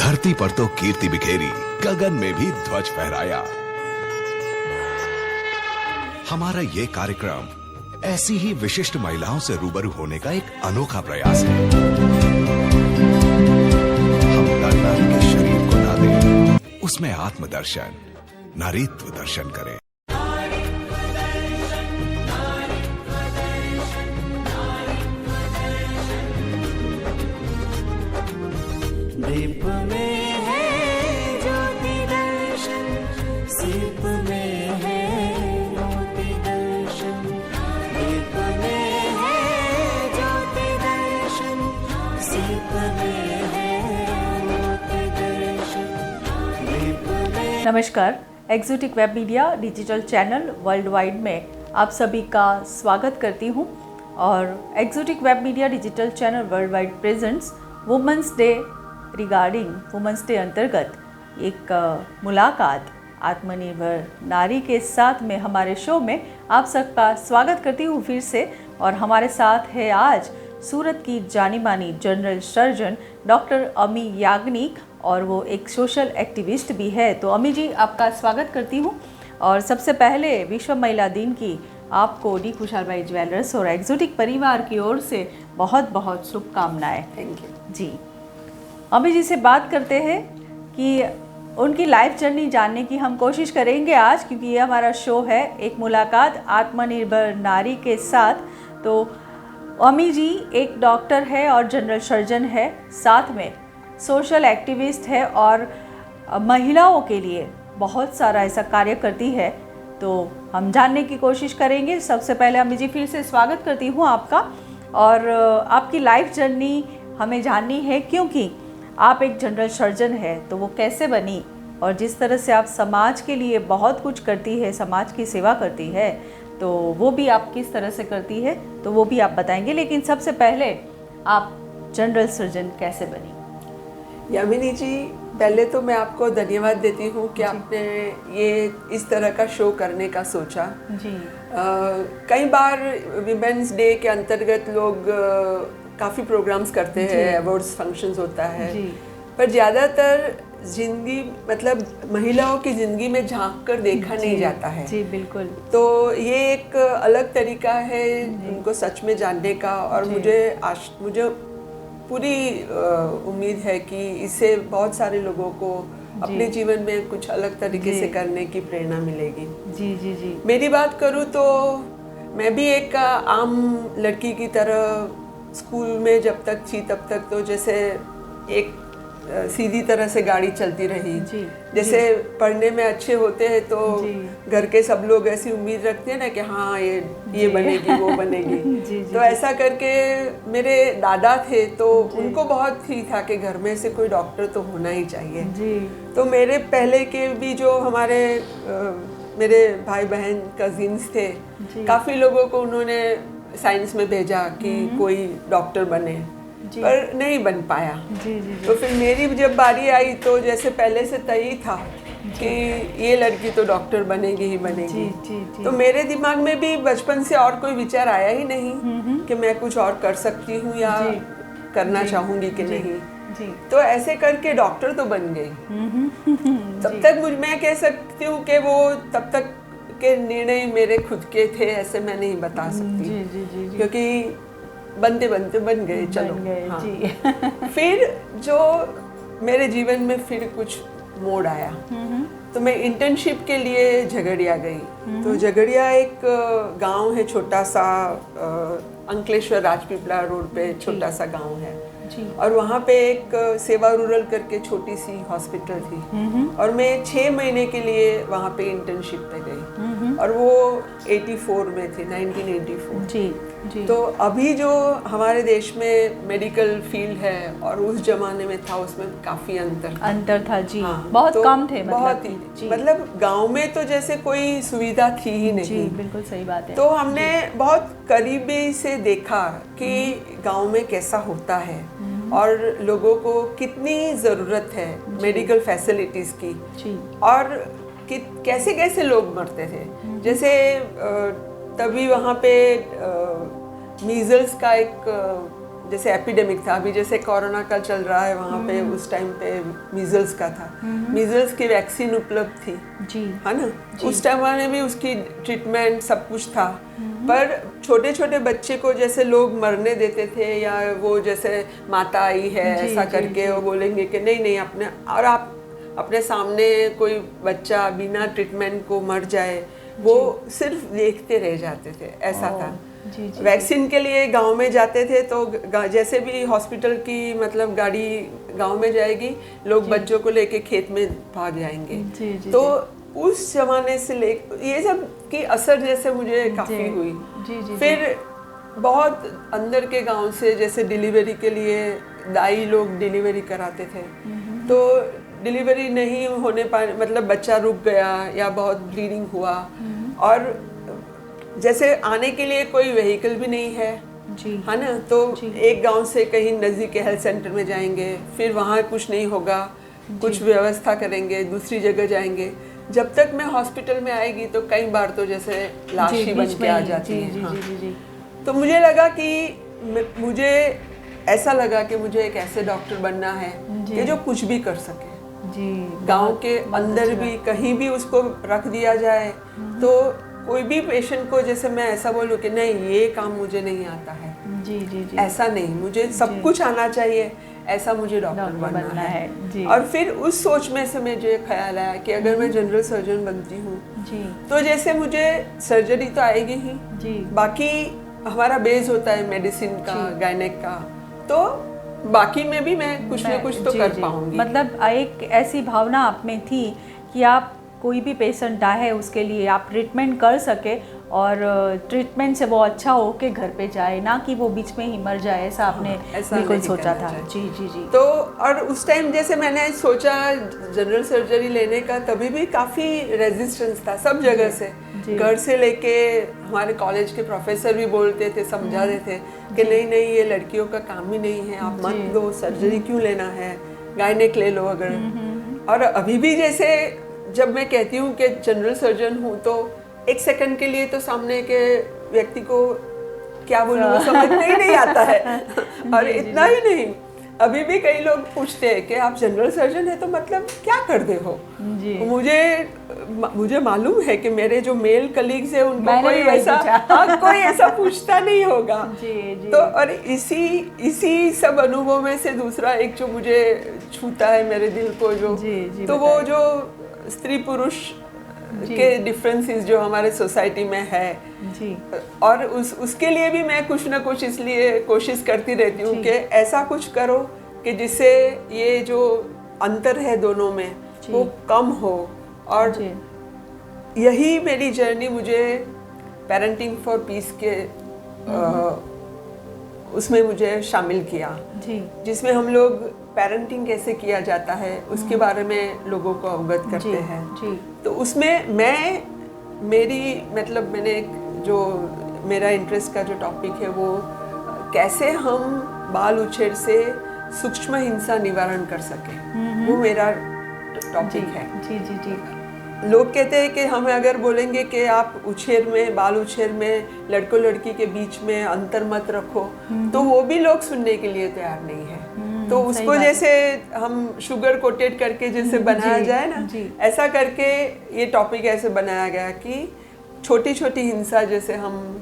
धरती पर तो कीर्ति बिखेरी, गगन में भी ध्वज फहराया। हमारा ये कार्यक्रम ऐसी ही विशिष्ट महिलाओं से रूबरू होने का एक अनोखा प्रयास है। हम नारी के शरीर को ना दें, उसमें आत्मदर्शन, नारीत्व दर्शन करें। दीप में है ज्योति दर्शन, सीप में है मोती दर्शन। दीप में है ज्योति दर्शन, सीप में है मोती दर्शन। दीप में। नमस्कार, exotic web media digital channel world wide में आप सभी का स्वागत करती हूं। और exotic web media digital channel world wide presents women's day regarding women's day अंतर्गत एक मुलाकात आत्मनिर्भर नारी के साथ में हमारे शो में आप सबका स्वागत करती हूँ फिर से। और हमारे साथ है आज सूरत की जानी मानी जनरल सर्जन डॉक्टर अमी याग्निक, और वो एक सोशल एक्टिविस्ट भी है। तो अमी जी, आपका स्वागत करती हूँ। और सबसे पहले विश्व महिला दिन की आपको डी खुशहालबाई ज्वेलर्स और एक्सोटिक परिवार की ओर से बहुत बहुत शुभकामनाएं। थैंक यू जी। अमी जी से बात करते हैं कि उनकी लाइफ जर्नी जानने की हम कोशिश करेंगे आज, क्योंकि ये हमारा शो है एक मुलाकात आत्मनिर्भर नारी के साथ। तो अमी जी एक डॉक्टर है और जनरल सर्जन है, साथ में सोशल एक्टिविस्ट है और महिलाओं के लिए बहुत सारा ऐसा कार्य करती है। तो हम जानने की कोशिश करेंगे। सबसे पहले अमी जी फिर से स्वागत करती हूँ आपका, और आपकी लाइफ जर्नी हमें जाननी है, क्योंकि आप एक जनरल सर्जन है तो वो कैसे बनी, और जिस तरह से आप समाज के लिए बहुत कुछ करती है, समाज की सेवा करती है, तो वो भी आप किस तरह से करती है तो वो भी आप बताएंगे। लेकिन सबसे पहले आप जनरल सर्जन कैसे बनी? यामिनी जी, पहले तो मैं आपको धन्यवाद देती हूँ कि आपने ये इस तरह का शो करने का सोचा जी। कई बार विमेंस डे के अंतर्गत लोग काफ़ी प्रोग्राम्स करते हैं, अवार्ड्स फंक्शंस होता है जी। पर ज़्यादातर जिंदगी मतलब महिलाओं की ज़िंदगी में झांक कर देखा नहीं जाता है। जी बिल्कुल। तो ये एक अलग तरीका है उनको सच में जानने का, और मुझे पूरी उम्मीद है कि इससे बहुत सारे लोगों को अपने जीवन में कुछ अलग तरीके से करने की प्रेरणा मिलेगी। जी जी जी। मेरी बात करूँ तो मैं भी एक आम लड़की की तरह स्कूल में जब तक थी तब तक तो जैसे एक सीधी तरह से गाड़ी चलती रही जी, जैसे जी। पढ़ने में अच्छे होते हैं तो घर के सब लोग ऐसी उम्मीद रखते हैं ना कि हाँ ये बनेगी वो बनेगी जी, तो ऐसा करके मेरे दादा थे तो उनको बहुत ही था कि घर में से कोई डॉक्टर तो होना ही चाहिए जी। तो मेरे पहले के भी जो हमारे मेरे भाई बहन कजिन्स थे, काफ़ी लोगों को उन्होंने साइंस में भेजा कि कोई डॉक्टर बने, पर नहीं बन पाया जी, जी, जी। तो फिर मेरी जब बारी आई तो जैसे पहले से तय था कि ये लड़की तो डॉक्टर बनेगी ही बनेगी जी, जी, जी। तो मेरे दिमाग में भी बचपन से और कोई विचार आया ही नहीं कि मैं कुछ और कर सकती हूँ या करना चाहूँगी कि नहीं जी। तो ऐसे करके डॉक्टर तो बन गई। तब तक मैं कह सकती हूँ कि वो तब तक के निर्णय मेरे खुद के थे, ऐसे मैं नहीं बता सकती जी, जी, जी, जी। क्योंकि बनते बनते बन गए चलो हाँ। जी। फिर जो मेरे जीवन में फिर कुछ मोड़ आया तो मैं इंटर्नशिप के लिए झगड़िया गई। तो झगड़िया एक गांव है छोटा सा, अंकलेश्वर राजपीपला रोड पे छोटा सा गांव है जी। और वहाँ पे एक सेवा रूरल करके छोटी सी हॉस्पिटल थी, और मैं 6 महीने के लिए वहाँ पे इंटर्नशिप पे गई, और वो 84 में थी, 1984 जी, जी। तो अभी जो हमारे देश में मेडिकल फील्ड है और उस जमाने में था, उसमें काफी अंतर था जी। हाँ, बहुत तो कम थे, बहुत ही मतलब गांव में तो जैसे कोई सुविधा थी ही नहीं जी, बिल्कुल सही बात है। तो हमने बहुत करीबी से देखा कि गांव में कैसा होता है और लोगों को कितनी ज़रूरत है मेडिकल फैसिलिटीज़ की जी। और कैसे कैसे लोग मरते थे। जैसे तभी वहाँ पे मीजल्स का एक जैसे एपिडेमिक था, अभी जैसे कोरोना का चल रहा है वहाँ पे, उस टाइम पे मीजल्स का था, मीजल्स की वैक्सीन उपलब्ध थी जी, है ना, उस टाइम में भी उसकी ट्रीटमेंट सब कुछ था। पर छोटे छोटे बच्चे को जैसे लोग मरने देते थे, या वो जैसे माता आई है ऐसा करके वो बोलेंगे कि नहीं नहीं अपने, और आप अपने सामने कोई बच्चा बिना ट्रीटमेंट को मर जाए, वो सिर्फ देखते रह जाते थे, ऐसा था। वैक्सीन के लिए गांव में जाते थे तो जैसे भी हॉस्पिटल की मतलब गाड़ी गांव में जाएगी, लोग बच्चों को लेके खेत में भाग जाएंगे। तो उस जमाने से ले ये सब की असर जैसे मुझे काफ़ी हुई। फिर बहुत अंदर के गांव से जैसे डिलीवरी के लिए दाई लोग डिलीवरी कराते थे, तो डिलीवरी नहीं होने पाए, मतलब बच्चा रुक गया या बहुत ब्लीडिंग हुआ, और जैसे आने के लिए कोई व्हीकल भी नहीं है है ना, तो एक गांव से कहीं नज़दीक के हेल्थ सेंटर में जाएंगे, फिर वहाँ कुछ नहीं होगा, कुछ व्यवस्था करेंगे, दूसरी जगह जाएंगे, जब तक मैं हॉस्पिटल में आएगी तो कई बार तो जैसे लाश ही बन के आ जाती है। हाँ। तो मुझे लगा कि मुझे ऐसा लगा कि मुझे एक ऐसे डॉक्टर बनना है कि जो कुछ भी कर सके गांव के अंदर भी, कहीं भी उसको रख दिया जाए तो कोई भी पेशेंट को जैसे मैं ऐसा बोलूं कि नहीं ये काम मुझे नहीं आता है, ऐसा नहीं, मुझे सब कुछ आना चाहिए, ऐसा मुझे डॉक्टर बनना है। और फिर उस सोच में से मुझे ख्याल आया कि अगर मैं जनरल सर्जन बनती हूँ तो जैसे मुझे सर्जरी तो आएगी ही, बाकी हमारा बेस होता है मेडिसिन का, गायनेक का, तो बाकी में भी मैं कुछ ना कुछ तो कर पाऊंगी। मतलब एक ऐसी भावना आप में थी कि आप कोई भी पेशेंट आए उसके लिए आप ट्रीटमेंट कर सके, और ट्रीटमेंट से वो अच्छा हो के घर पे जाए, ना कि वो बीच में ही मर जाए, ऐसा आपने बिल्कुल सोचा था। जी। तो और उस टाइम जैसे मैंने सोचा जनरल सर्जरी लेने का, तभी भी काफ़ी रेजिस्टेंस था सब जगह से, घर से लेके हमारे कॉलेज के प्रोफेसर भी बोलते थे, समझा रहे थे कि नहीं नहीं ये लड़कियों का काम ही नहीं है, आप मत लो, सर्जरी क्यों लेना है, गायनेक ले लो अगर। और अभी भी जैसे जब मैं कहती हूँ कि जनरल सर्जन हूँ, तो एक सेकंड के लिए तो सामने के व्यक्ति को क्या बोलूँ वो समझ ही नहीं आता है। और इतना ही नहीं, अभी भी कई लोग पूछते हैं कि आप जनरल सर्जन है तो मतलब क्या करते हो। मुझे मालूम है कि मेरे जो मेल कलीग्स है उनको कोई ऐसा पूछता नहीं होगा। तो और इसी सब अनुभव में से दूसरा एक जो मुझे छूता है मेरे दिल को, जो तो वो जो स्त्री पुरुष के डिफरेंसेस जो हमारे सोसाइटी में है, और उसके लिए भी मैं कुछ ना कुछ इसलिए कोशिश करती रहती हूँ कि ऐसा कुछ करो कि जिससे ये जो अंतर है दोनों में वो कम हो। और यही मेरी जर्नी मुझे पेरेंटिंग फॉर पीस के उसमें मुझे शामिल किया, जिसमें हम लोग पेरेंटिंग कैसे किया जाता है उसके बारे में लोगों को अवगत करते हैं। तो उसमें मैंने जो मेरा इंटरेस्ट का जो टॉपिक है वो कैसे हम बाल उछेर से सूक्ष्म हिंसा निवारण कर सके, वो मेरा टॉपिक है। लोग कहते हैं कि हम अगर बोलेंगे कि आप उछेर में, बाल उछेर में लड़कों लड़की के बीच में अंतर मत रखो, तो वो भी लोग सुनने के लिए तैयार नहीं है। तो उसको जैसे हम शुगर कोटेड करके जैसे बनाया जाए ना, ऐसा करके ये टॉपिक ऐसे बनाया गया कि छोटी छोटी हिंसा जैसे हम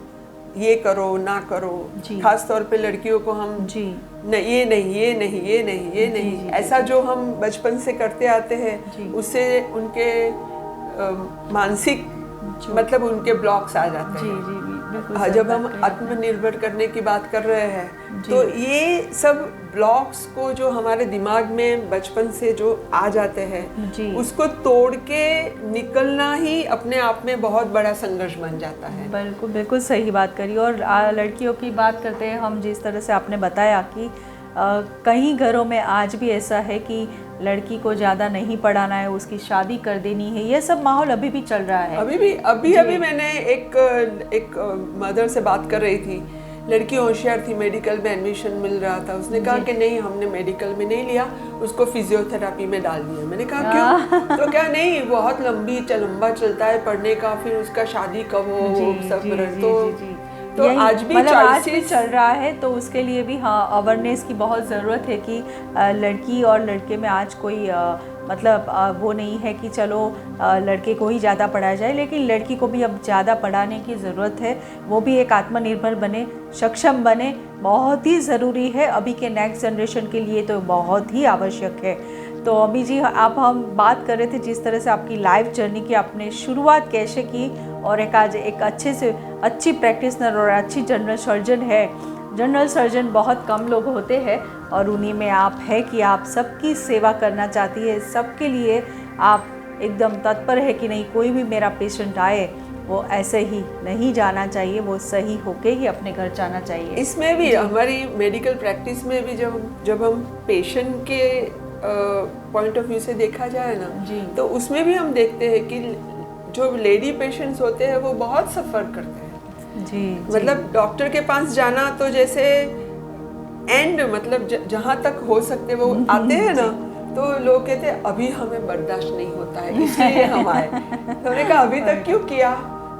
ये करो ना करो, खास तौर पे लड़कियों को हम ये नहीं ऐसा जो हम बचपन से करते आते हैं, उससे उनके मानसिक मतलब उनके ब्लॉक्स आ जाते हैं। जब हम आत्मनिर्भर करने की बात कर रहे हैं तो ये सब ब्लॉक्स को जो हमारे दिमाग में बचपन से जो आ जाते हैं उसको तोड़ के निकलना ही अपने आप में बहुत बड़ा संघर्ष बन जाता है। बिल्कुल बिल्कुल सही बात करी। और लड़कियों की बात करते हैं हम, जिस तरह से आपने बताया कि कई घरों में आज भी ऐसा है कि लड़की को ज़्यादा नहीं पढ़ाना है, उसकी शादी कर देनी है, ये सब माहौल अभी भी चल रहा है। अभी मैंने एक मदर से बात कर रही थी, लड़की होशियार थी, मेडिकल में एडमिशन मिल रहा था, उसने कहा कि नहीं हमने मेडिकल में नहीं लिया, उसको फिजियोथेरापी में डाल दिया। मैंने कहा क्यों? तो क्या नहीं बहुत लंबा चलता है पढ़ने का, फिर उसका शादी कब हो सब। तो आज भी मतलब आज भी choices- चल रहा है, तो उसके लिए भी हाँ अवेयरनेस की बहुत ज़रूरत है कि लड़की और लड़के में आज कोई मतलब वो नहीं है कि चलो लड़के को ही ज़्यादा पढ़ाया जाए, लेकिन लड़की को भी अब ज़्यादा पढ़ाने की ज़रूरत है। वो भी एक आत्मनिर्भर बने, सक्षम बने, बहुत ही ज़रूरी है अभी के नेक्स्ट जनरेशन के लिए, तो बहुत ही आवश्यक है। तो अभी जी आप हम बात कर रहे थे जिस तरह से आपकी लाइफ जर्नी की, आपने शुरुआत कैसे की और एक आज एक अच्छे से अच्छी प्रैक्टिशनर और अच्छी जनरल सर्जन है। जनरल सर्जन बहुत कम लोग होते हैं और उन्हीं में आप है कि आप सबकी सेवा करना चाहती है, सबके लिए आप एकदम तत्पर है कि नहीं कोई भी मेरा पेशेंट आए वो ऐसे ही नहीं जाना चाहिए, वो सही होके ही अपने घर जाना चाहिए। इसमें भी हमारी मेडिकल प्रैक्टिस में भी जब हम पेशेंट के पॉइंट ऑफ व्यू से देखा जाए ना जी। तो उसमें भी हम देखते हैं कि जो लेडी पेशेंट्स होते हैं वो बहुत सफ़र करते हैं। जी मतलब डॉक्टर के पास जाना तो जैसे एंड मतलब जहाँ तक हो सकते वो आते हैं ना, तो लोग कहते हैं अभी हमें बर्दाश्त नहीं होता है इसलिए हम आए। तो हमने कहा अभी तक क्यों किया,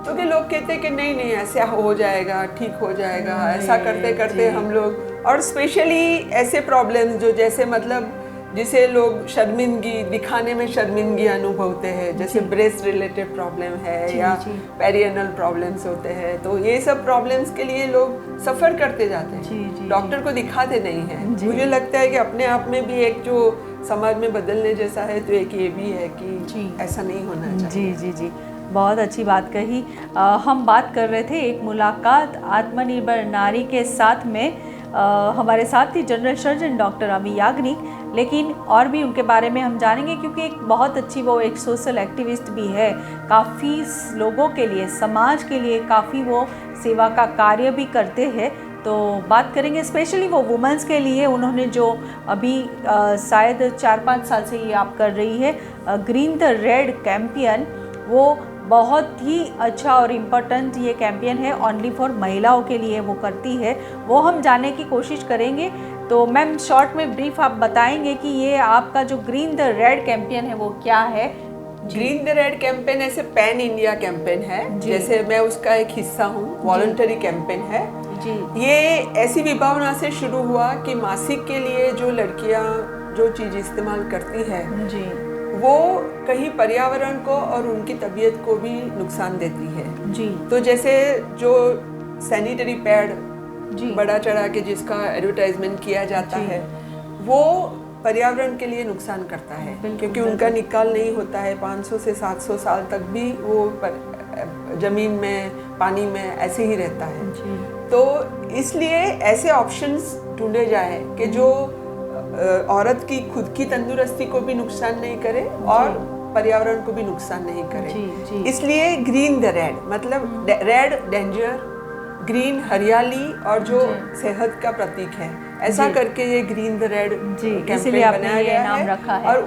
तो कि लोग कहते हैं कि नहीं नहीं ऐसा हो जाएगा, ठीक हो जाएगा, ऐसा करते करते हम लोग, और स्पेशली ऐसे प्रॉब्लम्स जो जैसे मतलब जिसे लोग शर्मिंदगी दिखाने में शर्मिंदगी अनुभवते हैं, जैसे ब्रेस्ट रिलेटेड प्रॉब्लम है या पेरियनल प्रॉब्लम्स होते हैं, तो ये सब प्रॉब्लम्स के लिए लोग सफ़र करते जाते हैं, डॉक्टर को दिखाते नहीं हैं। मुझे लगता है कि अपने आप में भी एक जो समाज में बदलने जैसा है तो एक ये भी है कि ऐसा नहीं होना चाहिए। जी जी जी, बहुत अच्छी बात कही। हम बात कर रहे थे एक मुलाकात आत्मनिर्भर नारी के साथ में, हमारे साथ ही जनरल सर्जन डॉक्टर अमी याग्निक, लेकिन और भी उनके बारे में हम जानेंगे क्योंकि एक बहुत अच्छी वो एक सोशल एक्टिविस्ट भी है, काफ़ी लोगों के लिए, समाज के लिए काफ़ी वो सेवा का कार्य भी करते हैं। तो बात करेंगे स्पेशली वो वुमेंस के लिए, उन्होंने जो अभी शायद 4-5 साल से ये आप कर रही है ग्रीन द रेड कैंपेन, वो बहुत ही अच्छा और इम्पोर्टेंट ये कैंपेन है, ओनली फॉर महिलाओं के लिए वो करती है, वो हम जानने की कोशिश करेंगे। तो मैम शॉर्ट में ब्रीफ आप बताएंगे कि ये आपका जो ग्रीन द रेड कैंपेन है वो क्या है? ग्रीन द रेड कैंपेन ऐसे पैन इंडिया कैंपेन है, जैसे मैं उसका एक हिस्सा हूँ, वॉलंटरी कैंपेन है जी। ये ऐसी विभावना से शुरू हुआ कि मासिक के लिए जो लड़कियाँ जो चीज़ इस्तेमाल करती है जी, वो कहीं पर्यावरण को और उनकी तबीयत को भी नुकसान देती है जी। तो जैसे जो सैनिटरी पैड जी, बड़ा चढ़ा के जिसका एडवर्टाइजमेंट किया जाता है वो पर्यावरण के लिए नुकसान करता है, क्योंकि उनका निकाल नहीं होता है, 500 से 700 साल तक भी वो जमीन में पानी में ऐसे ही रहता है जी। तो इसलिए ऐसे ऑप्शंस ढूंढे जाए कि जो औरत की खुद की तंदुरुस्ती को भी नुकसान नहीं करे और पर्यावरण को भी नुकसान नहीं करे जी, जी। इसलिए ग्रीन द रेड मतलब रेड डेंजर, ग्रीन हरियाली और जो सेहत का प्रतीक है, ऐसा करके ये ग्रीन द रेड कैंपेन बनाया गया है। और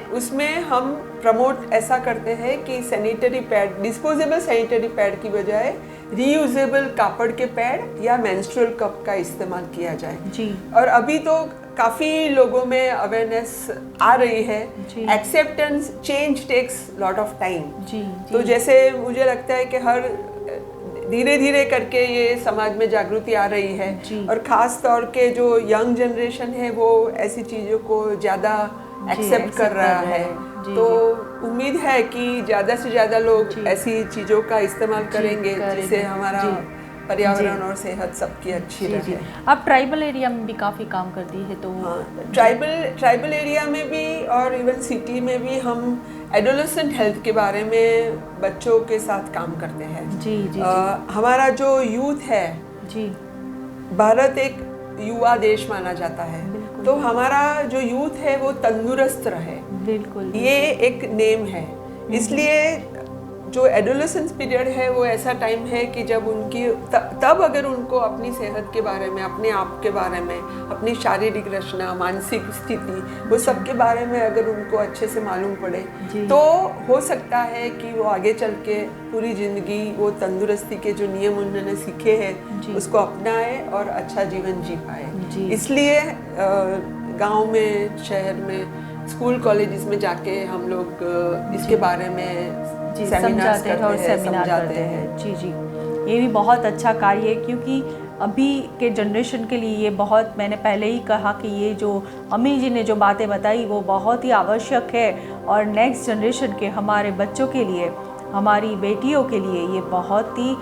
उसमें हम प्रमोट ऐसा करते हैं कि sanitary pad, disposable sanitary pad की बजाय रीयूजेबल कापड़ के पैड या मेंस्ट्रुअल कप का इस्तेमाल किया जाए जी। और अभी तो काफ़ी लोगों में अवेयरनेस आ रही है, acceptance change takes lot of time ji. तो जैसे मुझे लगता है कि हर धीरे धीरे करके ये समाज में जागृति आ रही है और ख़ास तौर के जो यंग जनरेशन है वो ऐसी चीज़ों को ज़्यादा एक्सेप्ट कर रहा है तो उम्मीद है कि ज़्यादा से ज़्यादा लोग ऐसी चीज़ों का इस्तेमाल करेंगे जिससे हमारा पर्यावरण और सेहत सबकी अच्छी रहे। आप ट्राइबल एरिया में भी काफ़ी काम करती है तो ट्राइबल एरिया में भी और इवन सिटी में भी हम एडोलेसेंट हेल्थ के बारे में बच्चों के साथ काम करते हैं जी। हमारा जो यूथ है जी, भारत एक युवा देश माना जाता है तो हमारा जो यूथ है वो तंदुरुस्त रहे, बिल्कुल ये एक नेम है। इसलिए जो एडोलेसेंस पीरियड है वो ऐसा टाइम है कि जब उनकी तब अगर उनको अपनी सेहत के बारे में, अपने आप के बारे में, अपनी शारीरिक रचना, मानसिक स्थिति, वो सब के बारे में अगर उनको अच्छे से मालूम पड़े तो हो सकता है कि वो आगे चल के पूरी ज़िंदगी वो तंदुरुस्ती के जो नियम उन्होंने सीखे हैं उसको अपनाए और अच्छा जीवन जी पाए। इसलिए गाँव में, शहर में, स्कूल कॉलेजेस में जाके हम लोग इसके बारे में समझाते हैं और सेमिनार करते हैं जी जी। ये भी बहुत अच्छा कार्य है, क्योंकि अभी के जनरेशन के लिए ये बहुत, मैंने पहले ही कहा कि ये जो अम्मी जी ने जो बातें बताई वो बहुत ही आवश्यक है, और नेक्स्ट जनरेशन के हमारे बच्चों के लिए, हमारी बेटियों के लिए ये बहुत ही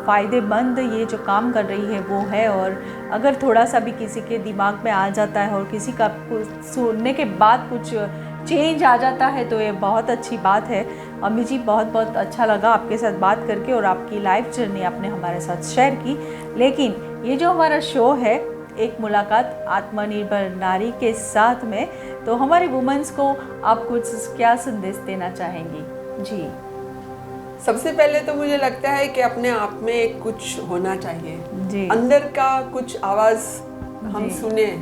फ़ायदेमंद ये जो काम कर रही है वो है। और अगर थोड़ा सा भी किसी के दिमाग में आ जाता है और किसी का कुछ सुनने के बाद कुछ चेंज आ जाता है तो ये बहुत अच्छी बात है। अम्मी जी, बहुत बहुत अच्छा लगा आपके साथ बात करके, और आपकी लाइफ जर्नी आपने हमारे साथ शेयर की। लेकिन ये जो हमारा शो है, एक मुलाकात आत्मनिर्भर नारी के साथ में, तो हमारी वुमेन्स को आप कुछ क्या संदेश देना चाहेंगी? जी। सबसे पहले तो मुझे लगता है कि अपने आप में एक कुछ होना चाहिए जी। अंदर का कुछ आवाज़ हम जी। सुने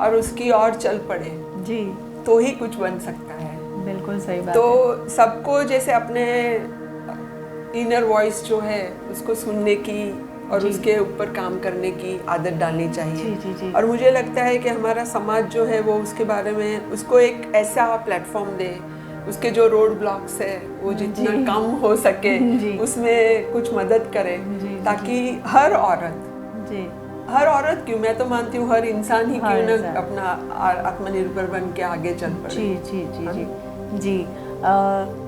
और उसकी ओर चल पड़े जी, तो ही कुछ बन सकता है। बिल्कुल सही बात है। तो सबको जैसे अपने इनर वॉइस जो है उसको सुनने की और जी। उसके ऊपर काम करने की आदत डालनी चाहिए। जी, जी, जी। और मुझे लगता है कि हमारा समाज जो है वो उसके बारे में उसको एक ऐसा प्लेटफॉर्म दे, उसके जो रोड ब्लॉक्स है वो जितना जी। कम हो सके जी। उसमें कुछ मदद करे, जी, जी, ताकि हर औरत क्यों, मैं तो मानती हूँ हर इंसान ही हर क्यों ना इंसान। अपना आत्मनिर्भर बन के आगे चल पड़े। जी जी जी जी जी।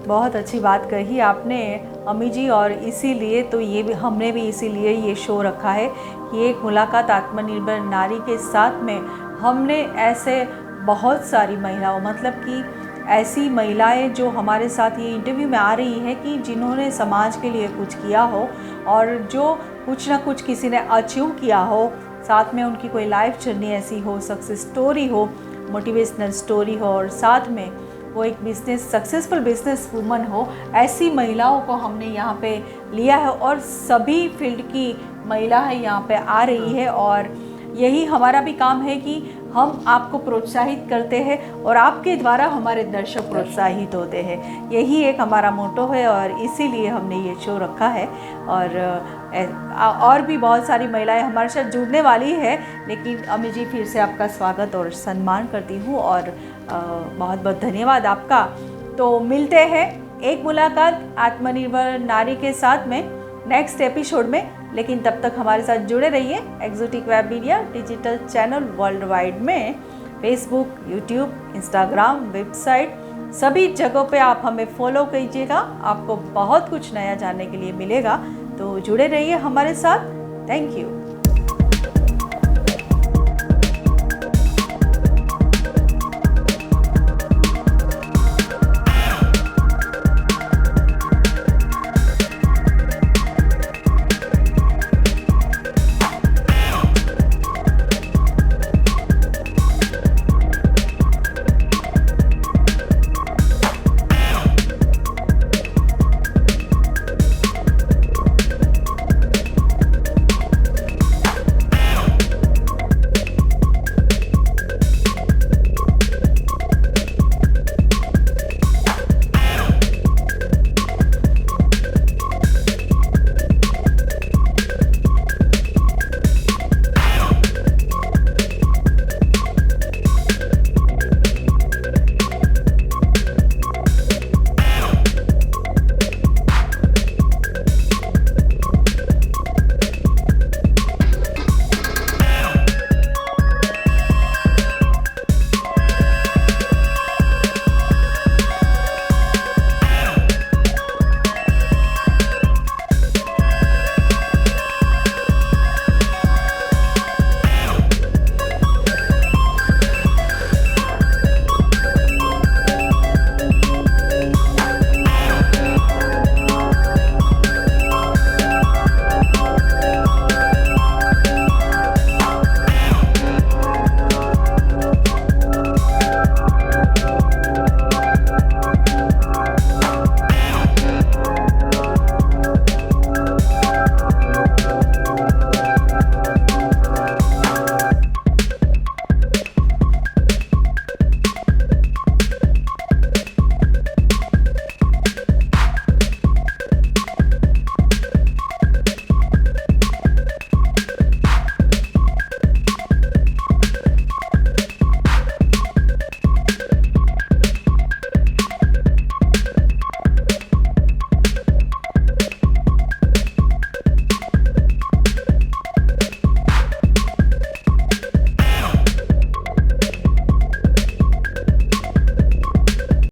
बहुत अच्छी बात कही आपने अम्मी जी, और इसीलिए तो ये भी हमने भी इसीलिए ये शो रखा है कि एक मुलाकात आत्मनिर्भर नारी के साथ में हमने ऐसे बहुत सारी महिलाओं, मतलब कि ऐसी महिलाएं जो हमारे साथ ये इंटरव्यू में आ रही है कि जिन्होंने समाज के लिए कुछ किया हो, और जो कुछ ना कुछ किसी ने अचीव किया हो, साथ में उनकी कोई लाइफ जर्नी ऐसी हो, सक्सेस स्टोरी हो, मोटिवेशनल स्टोरी हो, और साथ में वो एक सक्सेसफुल बिजनेस वूमन हो। ऐसी महिलाओं को हमने यहाँ पे लिया है, और सभी फील्ड की महिला है यहाँ पे आ रही है, और यही हमारा भी काम है कि हम आपको प्रोत्साहित करते हैं और आपके द्वारा हमारे दर्शक प्रोत्साहित होते हैं। यही एक हमारा मोटो है, और इसीलिए हमने ये शो रखा है। और भी बहुत सारी महिलाएं हमारे साथ जुड़ने वाली है, लेकिन अम्मी जी फिर से आपका स्वागत और सम्मान करती हूँ, और बहुत बहुत धन्यवाद आपका। तो मिलते हैं एक मुलाकात आत्मनिर्भर नारी के साथ में नेक्स्ट एपिसोड में, लेकिन तब तक हमारे साथ जुड़े रहिए exotic web media digital channel world wide में, फेसबुक, यूट्यूब, इंस्टाग्राम, वेबसाइट, सभी जगहों पे आप हमें फॉलो कीजिएगा। आपको बहुत कुछ नया जानने के लिए मिलेगा, तो जुड़े रहिए हमारे साथ। Thank you.